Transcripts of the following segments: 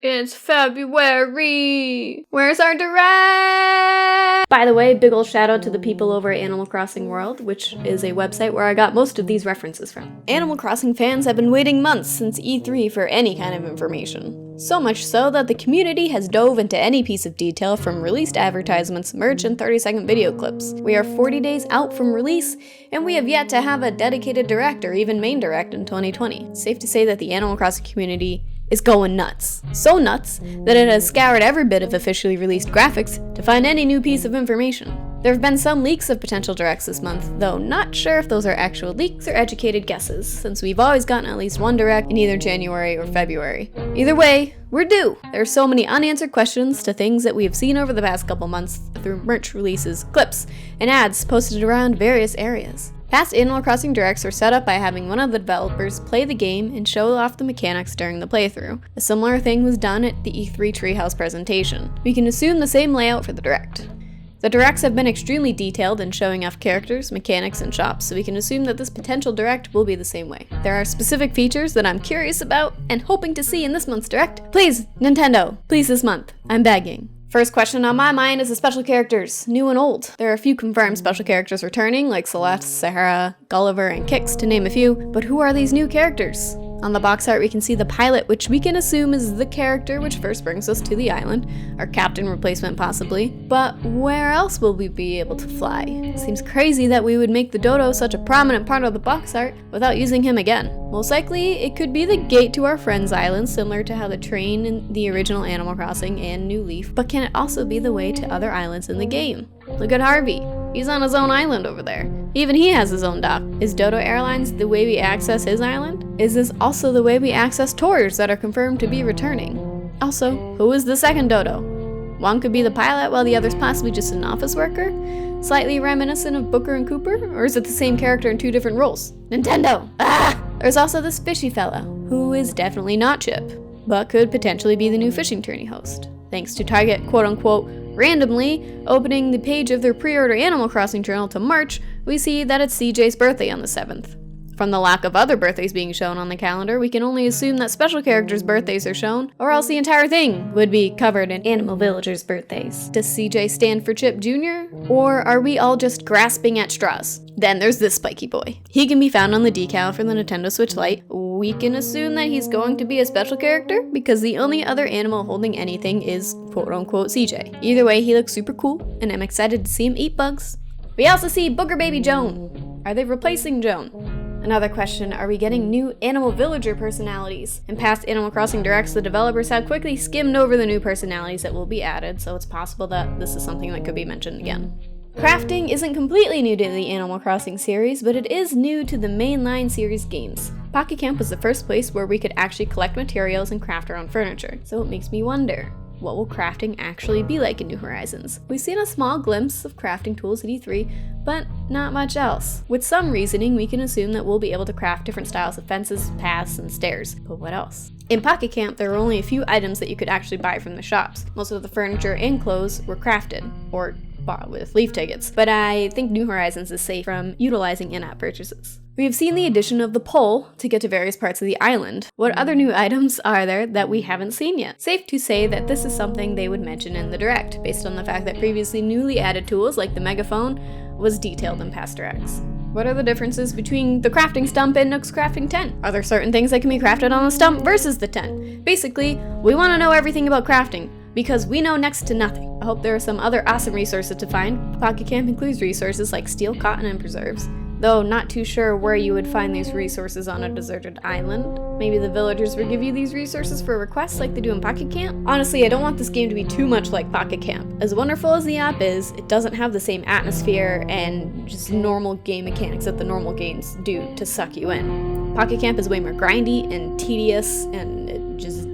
It's February! Where's our direct? By the way, big ol' shout out to the people over at Animal Crossing World, which is a website where I got most of these references from. Animal Crossing fans have been waiting months since E3 for any kind of information. So much so that the community has dove into any piece of detail from released advertisements, merch, and 30-second video clips. We are 40 days out from release, and we have yet to have a dedicated direct or even main direct in 2020. It's safe to say that the Animal Crossing community is going nuts. So nuts that it has scoured every bit of officially released graphics to find any new piece of information. There have been some leaks of potential directs this month, though not sure if those are actual leaks or educated guesses, since we've always gotten at least one direct in either January or February. Either way, we're due! There are so many unanswered questions to things that we have seen over the past couple months through merch releases, clips, and ads posted around various areas. Past Animal Crossing Directs were set up by having one of the developers play the game and show off the mechanics during the playthrough. A similar thing was done at the E3 Treehouse presentation. We can assume the same layout for the Direct. The Directs have been extremely detailed in showing off characters, mechanics, and shops, so we can assume that this potential Direct will be the same way. There are specific features that I'm curious about and hoping to see in this month's Direct. Please, Nintendo, please this month. I'm begging. First question on my mind is the special characters, new and old. There are a few confirmed special characters returning, like Celeste, Sahara, Gulliver, and Kix, to name a few, but who are these new characters? On the box art we can see the pilot, which we can assume is the character which first brings us to the island, our captain replacement possibly, but where else will we be able to fly? It seems crazy that we would make the dodo such a prominent part of the box art without using him again. Most likely, it could be the gate to our friend's island, similar to how the train in the original Animal Crossing and New Leaf, but can it also be the way to other islands in the game? Look at Harvey. He's on his own island over there. Even he has his own dock. Is Dodo Airlines the way we access his island? Is this also the way we access tours that are confirmed to be returning? Also, who is the second Dodo? One could be the pilot while the other's possibly just an office worker? Slightly reminiscent of Booker and Cooper? Or is it the same character in two different roles? Nintendo! Ah! There's also this fishy fella, who is definitely not Chip, but could potentially be the new fishing tourney host. Thanks to Target, quote-unquote, randomly opening the page of their pre-order Animal Crossing journal to March, we see that it's CJ's birthday on the 7th. From the lack of other birthdays being shown on the calendar, we can only assume that special characters' birthdays are shown, or else the entire thing would be covered in Animal Villagers' birthdays. Does CJ stand for Chip Jr., or are we all just grasping at straws? Then there's this spiky boy. He can be found on the decal for the Nintendo Switch Lite. We can assume that he's going to be a special character, because the only other animal holding anything is quote-unquote CJ. Either way, he looks super cool, and I'm excited to see him eat bugs. We also see Booger Baby Joan. Are they replacing Joan? Another question, are we getting new Animal Villager personalities? In past Animal Crossing Directs, the developers have quickly skimmed over the new personalities that will be added, so it's possible that this is something that could be mentioned again. Crafting isn't completely new to the Animal Crossing series, but it is new to the mainline series games. Pocket Camp was the first place where we could actually collect materials and craft our own furniture, so it makes me wonder, what will crafting actually be like in New Horizons? We've seen a small glimpse of crafting tools at E3, but not much else. With some reasoning, we can assume that we'll be able to craft different styles of fences, paths, and stairs, but what else? In Pocket Camp, there were only a few items that you could actually buy from the shops. Most of the furniture and clothes were crafted, or bought with leaf tickets, but I think New Horizons is safe from utilizing in-app purchases. We have seen the addition of the pole to get to various parts of the island. What other new items are there that we haven't seen yet? Safe to say that this is something they would mention in the Direct, based on the fact that previously newly added tools like the megaphone was detailed in past Directs. What are the differences between the crafting stump and Nook's crafting tent? Are there certain things that can be crafted on the stump versus the tent? Basically, we want to know everything about crafting, because we know next to nothing. I hope there are some other awesome resources to find. Pocket Camp includes resources like steel, cotton, and preserves, though not too sure where you would find these resources on a deserted island. Maybe the villagers will give you these resources for requests like they do in Pocket Camp? Honestly, I don't want this game to be too much like Pocket Camp. As wonderful as the app is, it doesn't have the same atmosphere and just normal game mechanics that the normal games do to suck you in. Pocket Camp is way more grindy and tedious, and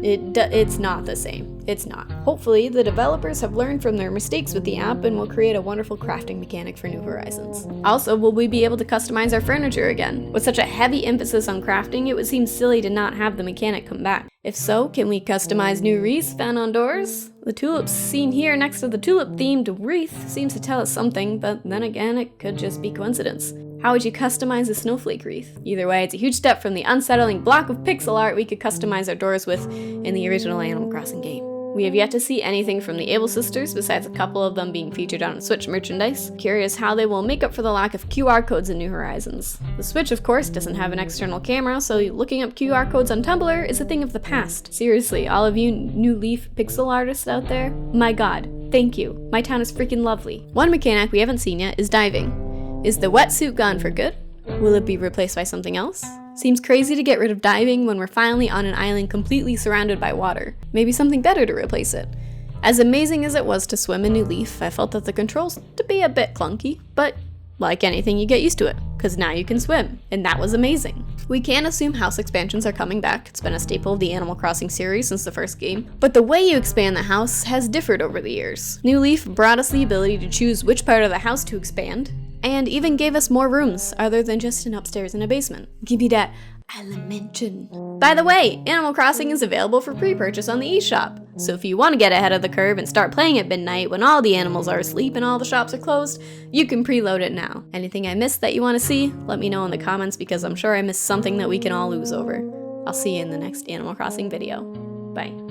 it's not the same. It's not. Hopefully, the developers have learned from their mistakes with the app and will create a wonderful crafting mechanic for New Horizons. Also, will we be able to customize our furniture again? With such a heavy emphasis on crafting, it would seem silly to not have the mechanic come back. If so, can we customize new wreaths found on doors? The tulips seen here next to the tulip-themed wreath seems to tell us something, but then again, it could just be coincidence. How would you customize a snowflake wreath? Either way, it's a huge step from the unsettling block of pixel art we could customize our doors with in the original Animal Crossing game. We have yet to see anything from the Able Sisters, besides a couple of them being featured on Switch merchandise. Curious how they will make up for the lack of QR codes in New Horizons. The Switch, of course, doesn't have an external camera, so looking up QR codes on Tumblr is a thing of the past. Seriously, all of you New Leaf pixel artists out there, my god, thank you. My town is freaking lovely. One mechanic we haven't seen yet is diving. Is the wetsuit gone for good? Will it be replaced by something else? Seems crazy to get rid of diving when we're finally on an island completely surrounded by water. Maybe something better to replace it. As amazing as it was to swim in New Leaf, I felt that the controls to be a bit clunky, but like anything, you get used to it, because now you can swim, and that was amazing. We can assume house expansions are coming back. It's been a staple of the Animal Crossing series since the first game, but the way you expand the house has differed over the years. New Leaf brought us the ability to choose which part of the house to expand, and even gave us more rooms other than just an upstairs and a basement. Give me that Elemention. By the way, Animal Crossing is available for pre-purchase on the eShop, so if you want to get ahead of the curve and start playing at midnight when all the animals are asleep and all the shops are closed, you can preload it now. Anything I missed that you want to see, let me know in the comments because I'm sure I missed something that we can all lose over. I'll see you in the next Animal Crossing video. Bye.